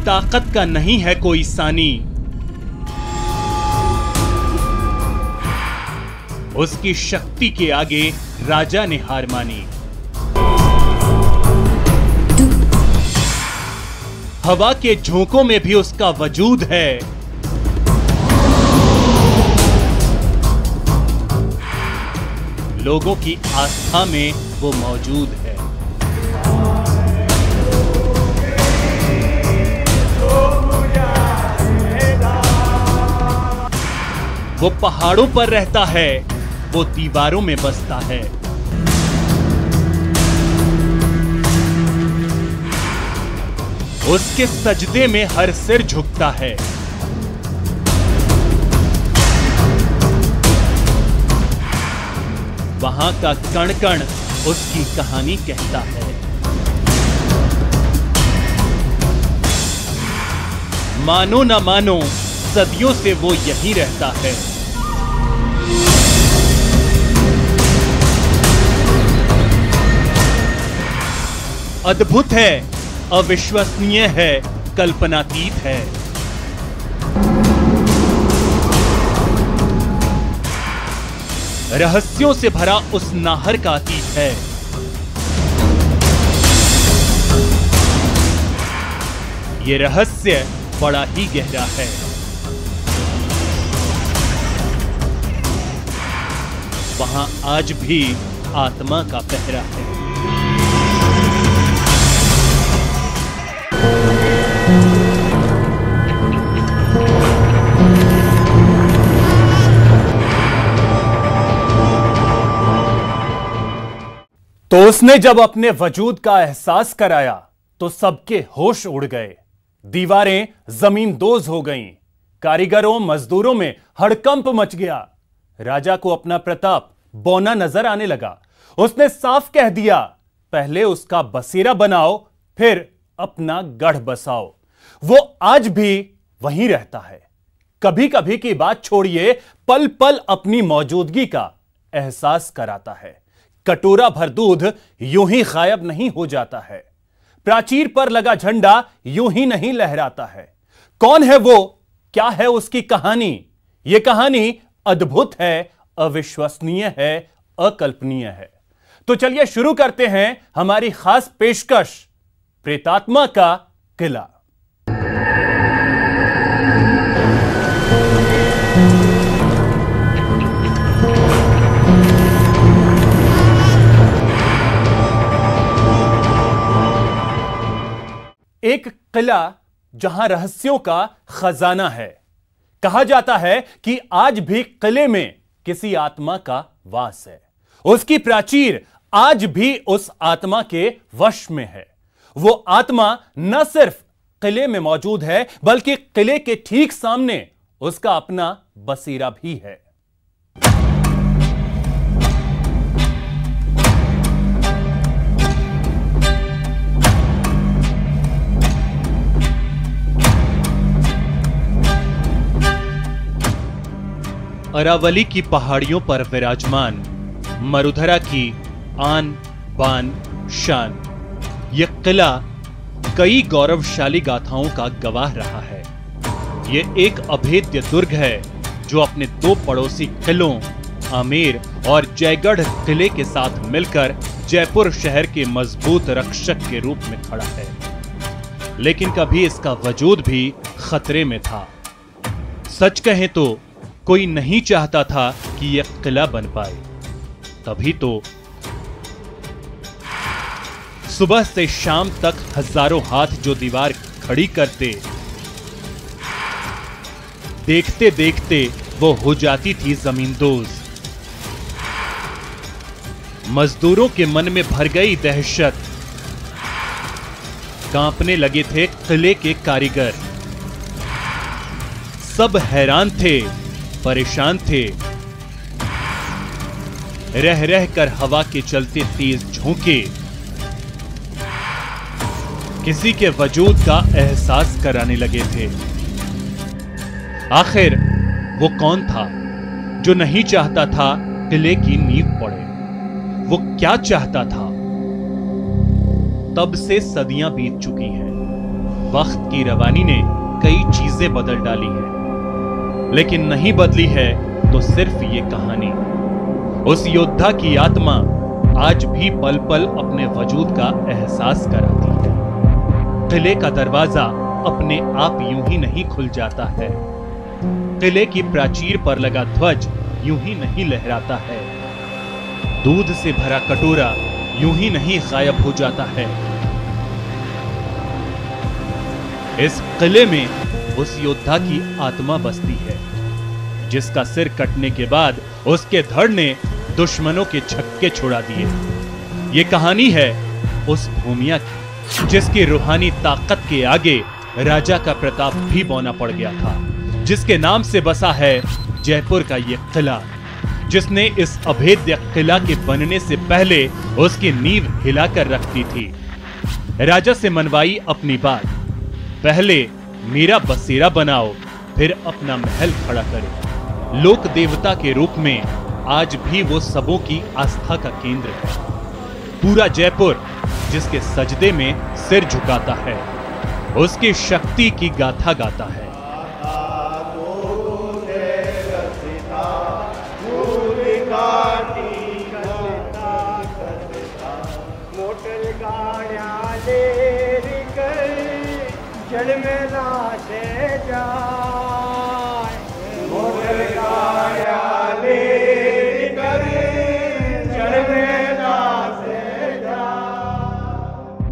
ताकत का नहीं है कोई सानी, उसकी शक्ति के आगे राजा ने हार मानी। हवा के झोंकों में भी उसका वजूद है, लोगों की आस्था में वो मौजूद है। वो पहाड़ों पर रहता है, वो दीवारों में बसता है। उसके सजदे में हर सिर झुकता है। वहां का कण कण उसकी कहानी कहता है। मानो न मानो, सदियों से वो यहीं रहता है। अद्भुत है, अविश्वसनीय है, कल्पनातीत है। रहस्यों से भरा उस नाहर का अतीत है। ये रहस्य बड़ा ही गहरा है। वहां आज भी आत्मा का पहरा है। तो उसने जब अपने वजूद का एहसास कराया तो सबके होश उड़ गए। दीवारें जमींदोज हो गईं। कारीगरों मजदूरों में हड़कंप मच गया। राजा को अपना प्रताप बौना नजर आने लगा। उसने साफ कह दिया, पहले उसका बसेरा बनाओ, फिर अपना गढ़ बसाओ। वो आज भी वहीं रहता है। कभी कभी की बात छोड़िए, पल पल अपनी मौजूदगी का एहसास कराता है। कटोरा भर दूध यूं ही गायब नहीं हो जाता है। प्राचीर पर लगा झंडा यूं ही नहीं लहराता है। कौन है वो, क्या है उसकी कहानी? यह कहानी अद्भुत है, अविश्वसनीय है, अकल्पनीय है। तो चलिए शुरू करते हैं हमारी खास पेशकश, प्रेतात्मा का किला। एक किला जहां रहस्यों का खजाना है। कहा जाता है कि आज भी किले में किसी आत्मा का वास है। उसकी प्राचीर आज भी उस आत्मा के वश में है। वो आत्मा न सिर्फ किले में मौजूद है, बल्कि किले के ठीक सामने उसका अपना बसेरा भी है। अरावली की पहाड़ियों पर विराजमान मरुधरा की आन बान शान, यह किला कई गौरवशाली गाथाओं का गवाह रहा है। यह एक अभेद्य दुर्ग है जो अपने दो पड़ोसी किलों आमेर और जयगढ़ किले के साथ मिलकर जयपुर शहर के मजबूत रक्षक के रूप में खड़ा है। लेकिन कभी इसका वजूद भी खतरे में था। सच कहें तो कोई नहीं चाहता था कि यह किला बन पाए। तभी तो सुबह से शाम तक हजारों हाथ जो दीवार खड़ी करते, देखते देखते वो हो जाती थी जमींदोज। मजदूरों के मन में भर गई दहशत। कांपने लगे थे किले के कारीगर। सब हैरान थे, परेशान थे। रह रह कर हवा के चलते तेज झोंके किसी के वजूद का एहसास कराने लगे थे। आखिर वो कौन था जो नहीं चाहता था किले की नींव पड़े? वो क्या चाहता था? तब से सदियां बीत चुकी हैं। वक्त की रवानी ने कई चीजें बदल डाली हैं, लेकिन नहीं बदली है तो सिर्फ ये कहानी। उस योद्धा की आत्मा आज भी पल पल अपने वजूद का एहसास कराती है। किले का दरवाजा अपने आप यूं ही नहीं खुल जाता है, किले की प्राचीर पर लगा ध्वज यूं ही नहीं लहराता है, दूध से भरा कटोरा यूं ही नहीं गायब हो जाता है। इस किले में उस योद्धा की आत्मा बसती है, जिसका सिर कटने के बाद उसके धड़ ने दुश्मनों के छक्के छुड़ा दिए। ये कहानी है उस भूमिया की, जिसकी रूहानी ताकत के आगे राजा का प्रताप भी बौना पड़ गया था, जिसके नाम से बसा है जयपुर का ये किला, जिसने इस अभेद्य किला के बनने से पहले उसकी नींव हिलाकर रख दी थी। राजा से मनवाई अपनी बात, पहले मेरा बसेरा बनाओ, फिर अपना महल खड़ा करो। लोक देवता के रूप में आज भी वो सबों की आस्था का केंद्र है। पूरा जयपुर जिसके सजदे में सिर झुकाता है, उसकी शक्ति की गाथा गाता है। जल में लाशे जाए, मोटर गाड़ियां ले कर जल में लाशे जाए।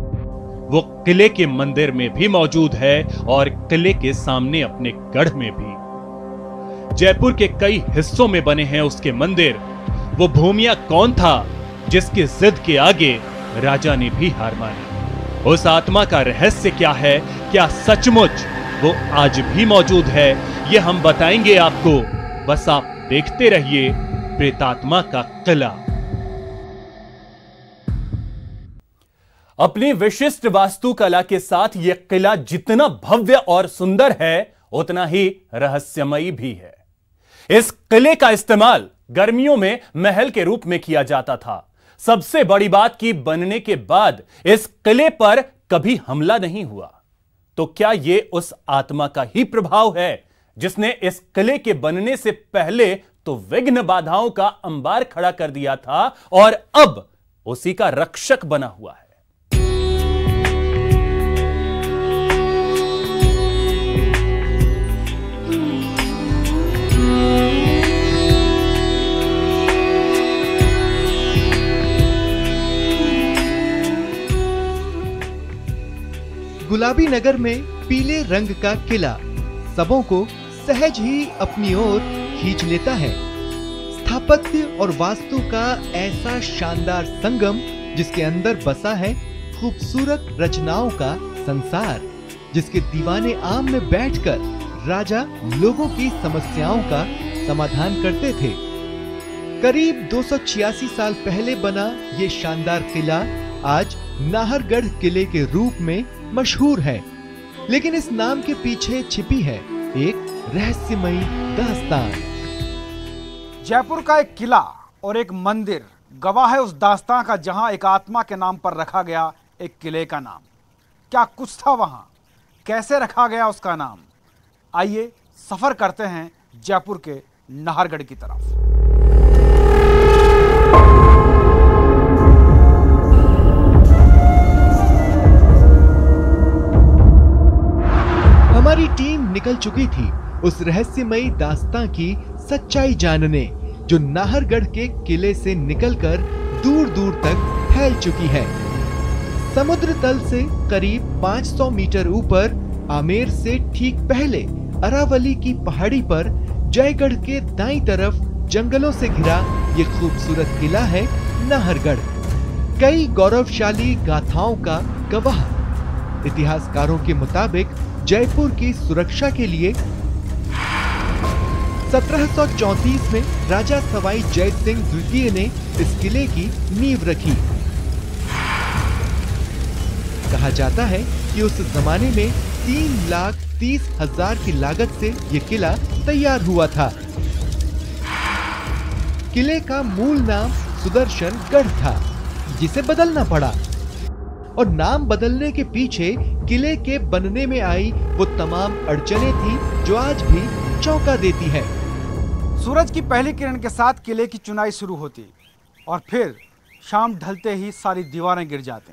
वो किले के मंदिर में भी मौजूद है और किले के सामने अपने गढ़ में भी। जयपुर के कई हिस्सों में बने हैं उसके मंदिर। वो भूमिया कौन था जिसकी जिद के आगे राजा ने भी हार मानी? उस आत्मा का रहस्य क्या है? क्या सचमुच वो आज भी मौजूद है? ये हम बताएंगे आपको, बस आप देखते रहिए प्रेतात्मा का किला। अपनी विशिष्ट वास्तुकला के साथ यह किला जितना भव्य और सुंदर है, उतना ही रहस्यमयी भी है। इस किले का इस्तेमाल गर्मियों में महल के रूप में किया जाता था। सबसे बड़ी बात कि बनने के बाद इस किले पर कभी हमला नहीं हुआ। तो क्या यह उस आत्मा का ही प्रभाव है जिसने इस किले के बनने से पहले तो विघ्न बाधाओं का अंबार खड़ा कर दिया था और अब उसी का रक्षक बना हुआ है? गुलाबी नगर में पीले रंग का किला सबों को सहज ही अपनी ओर खींच लेता है। स्थापत्य और वास्तु का ऐसा शानदार संगम, जिसके अंदर बसा है खूबसूरत रचनाओं का संसार, जिसके दीवाने आम में बैठकर राजा लोगों की समस्याओं का समाधान करते थे। करीब 286 साल पहले बना ये शानदार किला आज नाहरगढ़ किले के रूप में मशहूर है, लेकिन इस नाम के पीछे छिपी है एक रहस्यमयी दास्तान। जयपुर का एक किला और एक मंदिर गवाह है उस दास्तान का, जहां एक आत्मा के नाम पर रखा गया एक किले का नाम। क्या कुछ था वहां, कैसे रखा गया उसका नाम? आइए सफर करते हैं जयपुर के नाहरगढ़ की तरफ। हमारी टीम निकल चुकी थी उस रहस्यमयी दास्तां की सच्चाई जानने, जो नाहरगढ़ के किले से निकलकर दूर दूर तक फैल चुकी है। समुद्र तल से करीब 500 मीटर ऊपर आमेर से ठीक पहले अरावली की पहाड़ी पर जयगढ़ के दाईं तरफ जंगलों से घिरा ये खूबसूरत किला है नाहरगढ़। कई गौरवशाली गाथाओं का गवाह। इतिहासकारों के मुताबिक जयपुर की सुरक्षा के लिए 1734 में राजा सवाई जय सिंह द्वितीय ने इस किले की नींव रखी। कहा जाता है कि उस जमाने में 3,30,000 की लागत से यह किला तैयार हुआ था। किले का मूल नाम सुदर्शन गढ़ था, जिसे बदलना पड़ा। और नाम बदलने के पीछे किले के बनने में आई वो तमाम अड़चनें थी जो आज भी चौंका देती है। सूरज की पहली किरण के साथ किले की चुनाई शुरू होती और फिर शाम ढलते ही सारी दीवारें गिर जाती।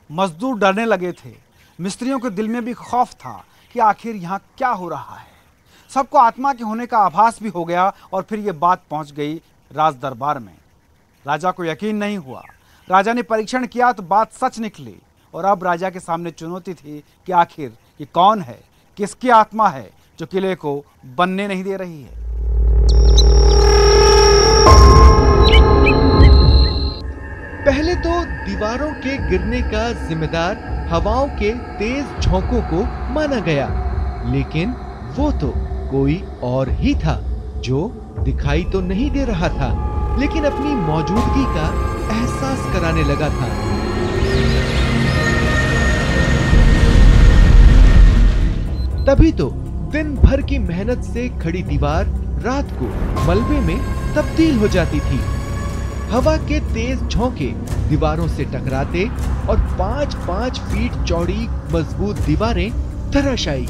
मजदूर डरने लगे थे, मिस्त्रियों के दिल में भी खौफ था कि आखिर यहाँ क्या हो रहा है। सबको आत्मा के होने का आभास भी हो गया और फिर ये बात पहुँच गई राज दरबार में। राजा को यकीन नहीं हुआ। राजा ने परीक्षण किया तो बात सच निकली और अब राजा के सामने चुनौती थी कि आखिर ये कौन है, किसकी आत्मा है जो किले को बनने नहीं दे रही है। पहले तो दीवारों के गिरने का जिम्मेदार हवाओं के तेज झोंकों को माना गया, लेकिन वो तो कोई और ही था जो दिखाई तो नहीं दे रहा था, लेकिन अपनी मौजूदगी का एहसास कराने लगा था। तभी तो दिन भर की मेहनत से खड़ी दीवार रात को मलबे में तब्दील हो जाती थी। हवा के तेज झोंके दीवारों से टकराते और 5-5 फीट चौड़ी मजबूत दीवारें धराशायी।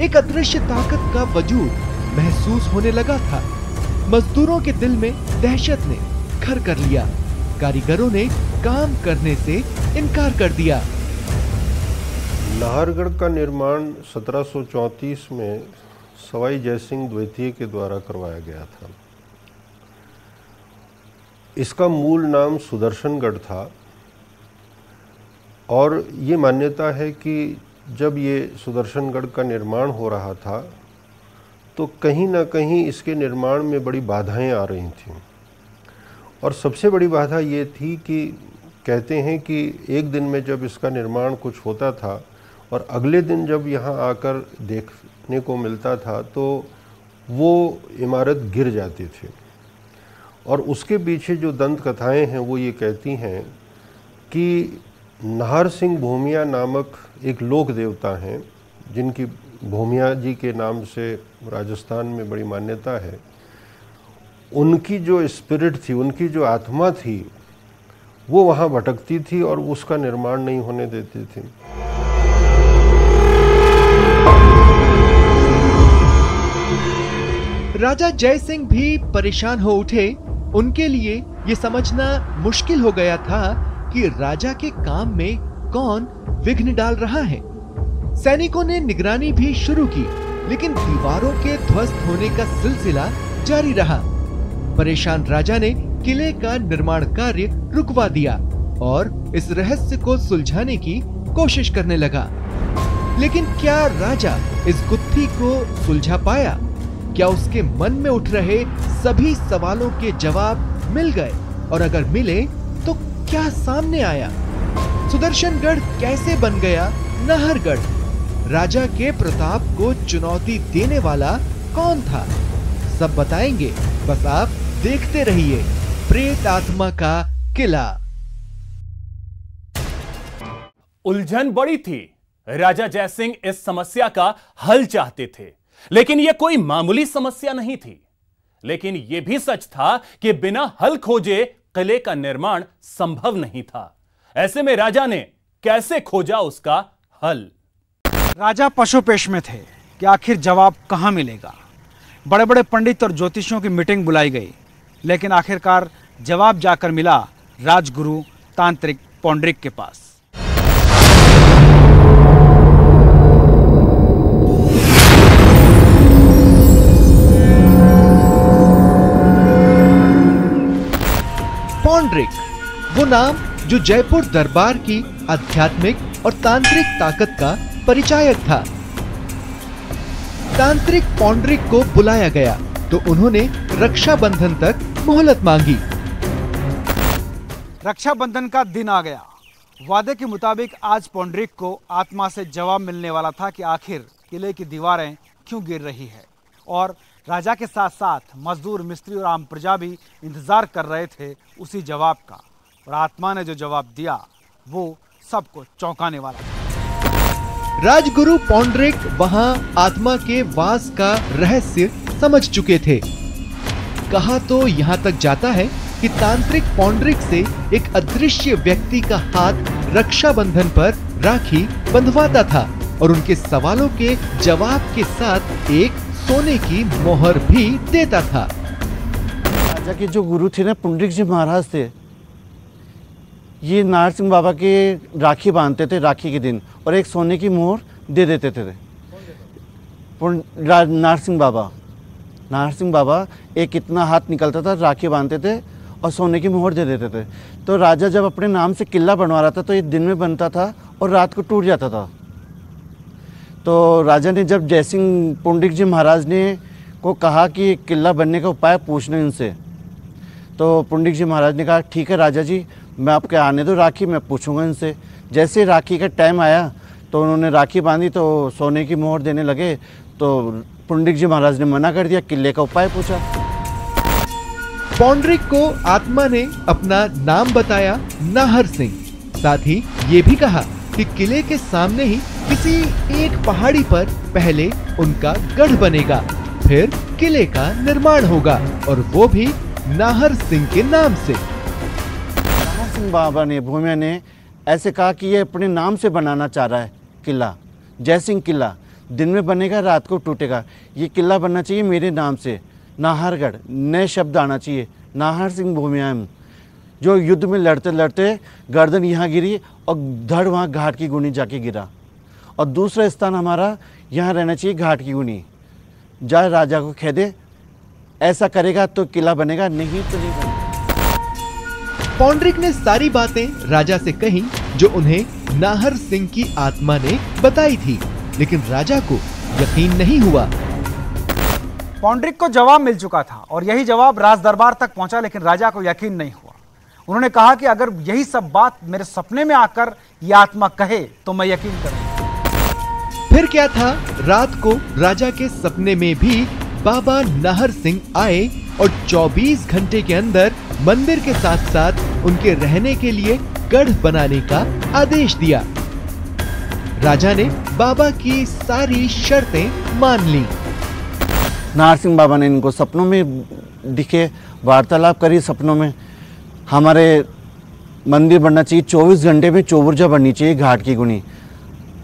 एक अदृश्य ताकत का वजूद महसूस होने लगा था। मजदूरों के दिल में दहशत ने घर कर लिया। कारीगरों ने काम करने से इनकार कर दिया। नाहरगढ़ का निर्माण 1734 में सवाई जयसिंह द्वितीय के द्वारा करवाया गया था। इसका मूल नाम सुदर्शनगढ़ था और ये मान्यता है कि जब ये सुदर्शनगढ़ का निर्माण हो रहा था तो कहीं ना कहीं इसके निर्माण में बड़ी बाधाएं आ रही थीं। और सबसे बड़ी बाधा ये थी कि कहते हैं कि एक दिन में जब इसका निर्माण कुछ होता था और अगले दिन जब यहाँ आकर देखने को मिलता था तो वो इमारत गिर जाती थी। और उसके पीछे जो दंत कथाएँ हैं वो ये कहती हैं कि नाहर सिंह भूमिया नामक एक लोक देवता हैं जिनकी भूमिया जी के नाम से राजस्थान में बड़ी मान्यता है। उनकी जो स्पिरिट थी, उनकी जो आत्मा थी, वो वहाँ भटकती थी और उसका निर्माण नहीं होने देती थी। राजा जयसिंह भी परेशान हो उठे। उनके लिए ये समझना मुश्किल हो गया था कि राजा के काम में कौन विघ्न डाल रहा है। सैनिकों ने निगरानी भी शुरू की, लेकिन दीवारों के ध्वस्त होने का सिलसिला जारी रहा। परेशान राजा ने किले का निर्माण कार्य रुकवा दिया और इस रहस्य को सुलझाने की कोशिश करने लगा। लेकिन क्या राजा इस गुत्थी को सुलझा पाया? क्या उसके मन में उठ रहे सभी सवालों के जवाब मिल गए? और अगर मिले तो क्या सामने आया? सुदर्शनगढ़ कैसे बन गया नाहरगढ़? राजा के प्रताप को चुनौती देने वाला कौन था? सब बताएंगे, बस आप देखते रहिए प्रेत आत्मा का किला। उलझन बड़ी थी। राजा जयसिंह इस समस्या का हल चाहते थे, लेकिन यह कोई मामूली समस्या नहीं थी। लेकिन यह भी सच था कि बिना हल खोजे किले का निर्माण संभव नहीं था। ऐसे में राजा ने कैसे खोजा उसका हल? राजा पशुपेश में थे कि आखिर जवाब कहां मिलेगा। बड़े बड़े पंडित और ज्योतिषियों की मीटिंग बुलाई गई, लेकिन आखिरकार जवाब जाकर मिला राजगुरु तांत्रिक पौंडरिक के पास। पौंडरिक, वो नाम जो जयपुर दरबार की आध्यात्मिक और तांत्रिक ताकत का परिचायक था। तांत्रिक पौंडरिक को बुलाया गया तो उन्होंने रक्षाबंधन तक मोहलत मांगी। रक्षाबंधन का दिन आ गया। वादे के मुताबिक आज पौंडरिक को आत्मा से जवाब मिलने वाला था कि आखिर किले की दीवारें क्यों गिर रही है। और राजा के साथ साथ मजदूर, मिस्त्री और आम प्रजा भी इंतजार कर रहे थे उसी जवाब का। और आत्मा ने जो जवाब दिया वो सबको चौंकाने वाला था। राजगुरु पौंडरिक वहां आत्मा के वास का रहस्य समझ चुके थे। कहा तो यहां तक जाता है कि तांत्रिक पौंडरिक से एक अदृश्य व्यक्ति का हाथ रक्षाबंधन पर राखी बंधवाता था और उनके सवालों के जवाब के साथ एक सोने की मोहर भी देता था। राजा के जो गुरु थे ना, पुंडरीक जी महाराज थे, ये नाहर सिंह बाबा के राखी बांधते थे राखी के दिन और एक सोने की मोहर दे देते थे। नाहर सिंह बाबा एक इतना हाथ निकलता था, राखी बांधते थे और सोने की मोहर दे देते थे। तो राजा जब अपने नाम से किला बनवा रहा था तो ये दिन में बनता था और रात को टूट जाता था। तो राजा ने जब जयसिंह पुंडरीक जी महाराज ने को कहा कि किला बनने का उपाय पूछना इनसे, तो पुंडरीक जी महाराज ने कहा ठीक है राजा जी, मैं आपके आने दो राखी, मैं पूछूंगा इनसे। जैसे राखी का टाइम आया तो उन्होंने राखी बांधी तो सोने की मोहर देने लगे, तो पुंडरीक जी महाराज ने मना कर दिया, किले का उपाय पूछा। पौंडरिक को आत्मा ने अपना नाम बताया नाहर सिंह, साथ ही ये भी कहा कि किले के सामने ही किसी एक पहाड़ी पर पहले उनका गढ़ बनेगा, फिर किले का निर्माण होगा और वो भी नाहर सिंह के नाम से। नाहर सिंह बाबा ने, भूमिया ने ऐसे कहा कि ये अपने नाम से बनाना चाह रहा है किला, जयसिंह किला, दिन में बनेगा रात को टूटेगा। ये किला बनना चाहिए मेरे नाम से, नाहरगढ़, नए शब्द आना चाहिए, नाहर सिंह भूमियाम, जो युद्ध में लड़ते लड़ते गर्दन यहाँ गिरी और धड़ वहाँ घाट की गुनी जाके गिरा। और दूसरा स्थान हमारा यहाँ रहना चाहिए घाट की गुनी। जाए राजा को कह दे, ऐसा करेगा तो किला बनेगा, नहीं तो नहीं बनेगा। पौंडरिक ने सारी बातें राजा से कही जो उन्हें नाहर सिंह की आत्मा ने बताई थी, लेकिन राजा को यकीन नहीं हुआ। पौंडरिक को जवाब मिल चुका था और यही जवाब राज दरबार तक पहुंचा, लेकिन राजा को यकीन नहीं हुआ। उन्होंने कहा कि अगर यही सब बात मेरे सपने में आकर यह आत्मा कहे तो मैं यकीन करूंगा। फिर क्या था, रात को राजा के सपने में भी बाबा नाहर सिंह आए और 24 घंटे के अंदर मंदिर के साथ साथ उनके रहने के लिए गढ़ बनाने का आदेश दिया। राजा ने बाबा की सारी शर्तें मान ली। नाहर सिंह बाबा ने इनको सपनों में दिखे, वार्तालाप करी सपनों में, हमारे मंदिर बनना चाहिए, 24 घंटे में चौबुर्जा बननी चाहिए घाट की गुनी,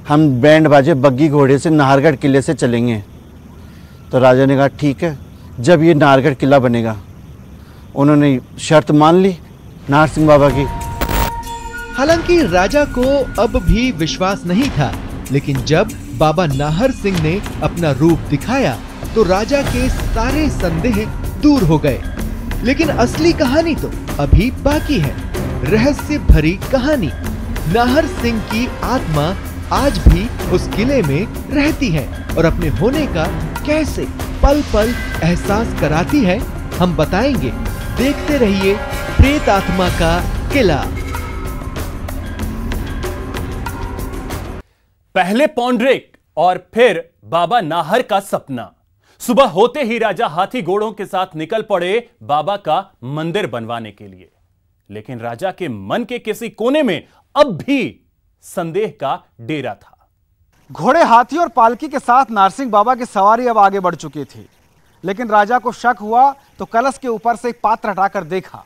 हम बैंड बाजे बग्गी घोड़े से नाहरगढ़ किले से चलेंगे। तो राजा ने कहा ठीक है, जब ये नाहरगढ़ किला बनेगा। उन्होंने शर्त मान ली नाहर सिंह बाबा की। हालांकि राजा को अब भी विश्वास नहीं था, लेकिन जब बाबा नाहर सिंह ने अपना रूप दिखाया तो राजा के सारे संदेह दूर हो गए। लेकिन असली कहानी तो अभी बाकी है, रहस्य भरी कहानी। नाहर सिंह की आत्मा आज भी उस किले में रहती है और अपने होने का कैसे पल पल एहसास कराती है, हम बताएंगे। देखते रहिए प्रेत आत्मा का किला। पहले पौंडरिक और फिर बाबा नाहर का सपना। सुबह होते ही राजा हाथी घोड़ों के साथ निकल पड़े बाबा का मंदिर बनवाने के लिए, लेकिन राजा के मन के किसी कोने में अब भी संदेह का डेरा था। घोड़े, हाथी और पालकी के साथ नारसिंह बाबा की सवारी अब आगे बढ़ चुकी थी, लेकिन राजा को शक हुआ तो कलश के ऊपर से एक पात्र हटाकर देखा,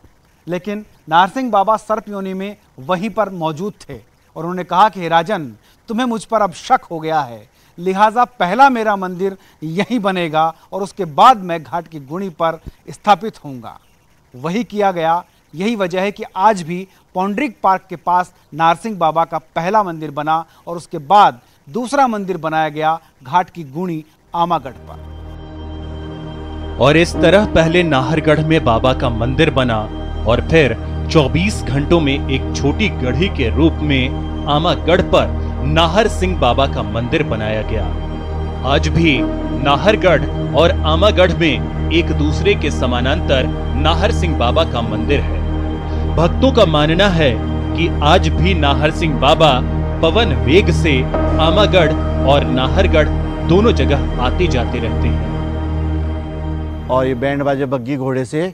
लेकिन नारसिंह बाबा सर्प योनि में वहीं पर मौजूद थे और उन्होंने कहा कि हे राजन, तुम्हें मुझ पर अब शक हो गया है, लिहाजा पहला मेरा मंदिर यहीं बनेगा और उसके बाद मैं घाट की गुणी पर स्थापित होऊंगा। वही किया गया। यही वजह है कि आज भी पौंडरिक पार्क के पास नारसिंह बाबा का पहला मंदिर बना और उसके बाद दूसरा मंदिर बनाया गया घाट की गुणी आमागढ़ पर। और इस तरह पहले नाहरगढ़ में बाबा का मंदिर बना और फिर 24 घंटों में एक छोटी गढ़ी के रूप में आमागढ़ पर नाहर सिंह बाबा का मंदिर बनाया गया। आज भी नाहरगढ़ और आमागढ़ में एक दूसरे के समानांतर नाहर सिंह बाबा का मंदिर है। भक्तों का मानना है कि आज भी नाहर सिंह बाबा पवन वेग से आमागढ़ और नाहरगढ़ दोनों जगह आते जाते रहते हैं। और ये बैंड बाजे बग्गी घोड़े से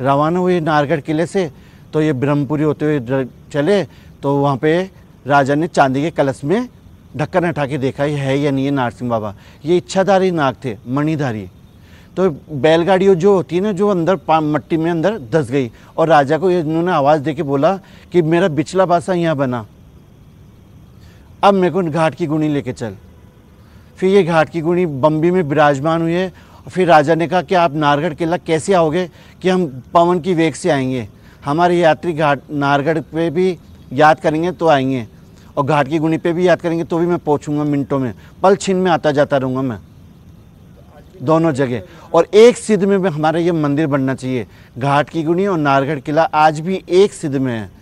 रवाना हुए नाहरगढ़ किले से, तो ये ब्रह्मपुरी होते हुए चले तो वहाँ पे राजा ने चांदी के कलश में ढक्कन हटा के देखा ये है या नहीं है नाहर सिंह बाबा। ये इच्छाधारी नाग थे, मणिधारी। तो बैलगाड़ी जो होती है ना, जो अंदर मट्टी में अंदर धस गई और राजा को इन्होंने आवाज़ दे के बोला कि मेरा बिचला बासा यहाँ बना, अब मेरे को घाट की गुणी लेके चल। फिर ये घाट की गुणी बम्बी में विराजमान हुए। और फिर राजा ने कहा कि आप नाहरगढ़ किला कैसे आओगे, कि हम पवन की वेग से आएंगे, हमारे यात्री घाट नाहरगढ़ पे भी याद करेंगे तो आएंगे, और घाट की गुणी पे भी याद करेंगे तो भी मैं पहुंचूंगा मिनटों में, पल छिन में आता जाता रहूँगा मैं दोनों जगह। और एक सिद्ध में भी हमारा ये मंदिर बनना चाहिए। घाट की गुणी और नाहरगढ़ किला आज भी एक सिद्ध में है।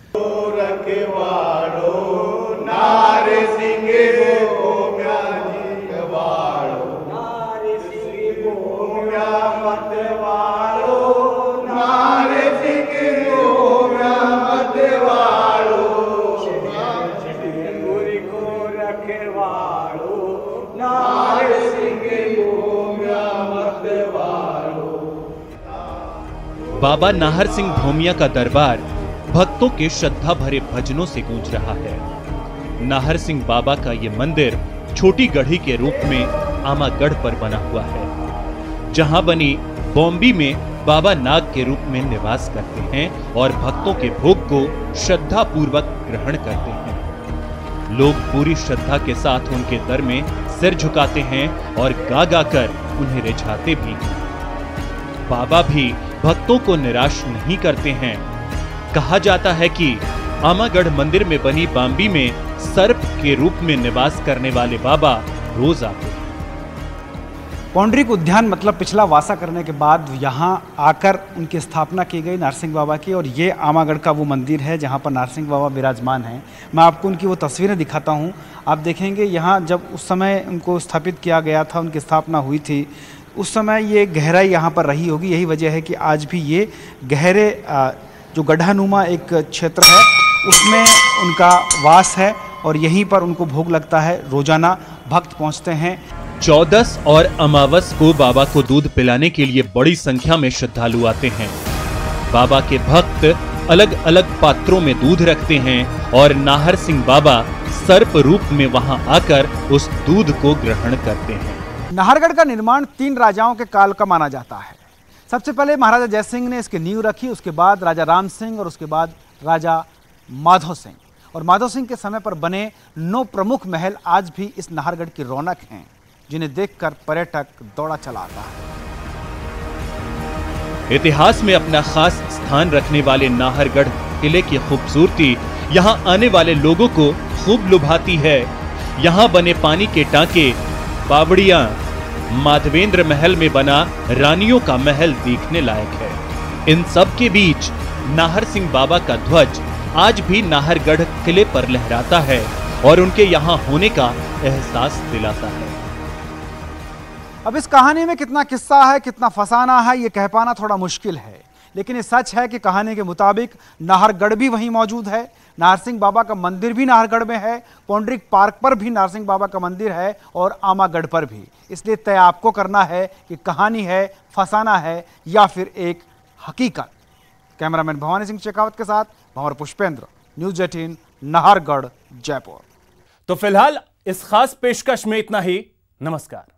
बाबा नाहर सिंह भोमिया का दरबार भक्तों के श्रद्धा भरे भजनों से गूंज रहा है। नाहर सिंह बाबा का ये मंदिर छोटी गढ़ी के रूप में आमागढ़ पर बना हुआ है, जहां बनी बॉम्बी में बाबा नाग के रूप में निवास करते हैं और भक्तों के भोग को श्रद्धा पूर्वक ग्रहण करते हैं। लोग पूरी श्रद्धा के साथ उनके दर में सिर झुकाते हैं और गा गा कर उन्हें रिझाते भी हैं। बाबा भी भक्तों को निराश नहीं करते हैं। कहा जाता है कि आमागढ़ मंदिर में बनी बाम्बी में सर्प के रूप में निवास करने वाले बाबा रोज आते हैं। पौंडरिक उद्यान मतलब पिछला वासा करने के बाद यहाँ आकर उनकी स्थापना की गई नारसिंह बाबा की, और ये आमागढ़ का वो मंदिर है जहाँ पर नारसिंह बाबा विराजमान हैं। मैं आपको उनकी वो तस्वीरें दिखाता हूँ। आप देखेंगे यहाँ जब उस समय उनको स्थापित किया गया था, उनकी स्थापना हुई थी, उस समय ये गहराई यहाँ पर रही होगी। यही वजह है कि आज भी ये गहरे जो गड्ढानुमा एक क्षेत्र है उसमें उनका वास है, और यहीं पर उनको भोग लगता है। रोजाना भक्त पहुँचते हैं। 14 और अमावस को बाबा को दूध पिलाने के लिए बड़ी संख्या में श्रद्धालु आते हैं। बाबा के भक्त अलग अलग पात्रों में दूध रखते हैं और नाहर सिंह बाबा सर्प रूप में वहां आकर उस दूध को ग्रहण करते हैं। नाहरगढ़ का निर्माण 3 राजाओं के काल का माना जाता है। सबसे पहले महाराजा जयसिंह ने इसकी नींव रखी, उसके बाद राजा राम सिंह और उसके बाद राजा माधो सिंह। और माधो सिंह के समय पर बने 9 प्रमुख महल आज भी इस नाहरगढ़ की रौनक हैं, जिन्हें देखकर पर्यटक दौड़ा चला आता है। इतिहास में अपना खास स्थान रखने वाले नाहरगढ़ किले की खूबसूरती यहाँ आने वाले लोगों को खूब लुभाती है। यहाँ बने पानी के टांके, बावड़ियां, माधवेंद्र महल में बना रानियों का महल देखने लायक है। इन सब के बीच नाहर सिंह बाबा का ध्वज आज भी नाहरगढ़ किले पर लहराता है और उनके यहाँ होने का एहसास दिलाता है। अब इस कहानी में कितना किस्सा है, कितना फसाना है, ये कह पाना थोड़ा मुश्किल है, लेकिन ये सच है कि कहानी के मुताबिक नाहरगढ़ भी वहीं मौजूद है। नारसिंह बाबा का मंदिर भी नाहरगढ़ में है, पौंडरिक पार्क पर भी नारसिंह बाबा का मंदिर है और आमागढ़ पर भी। इसलिए तय आपको करना है कि कहानी है, फसाना है या फिर एक हकीकत। कैमरामैन भवानी सिंह शेखावत के साथ भंवर पुष्पेंद्र, न्यूज़ 18 नाहरगढ़, जयपुर। तो फिलहाल इस खास पेशकश में इतना ही। नमस्कार।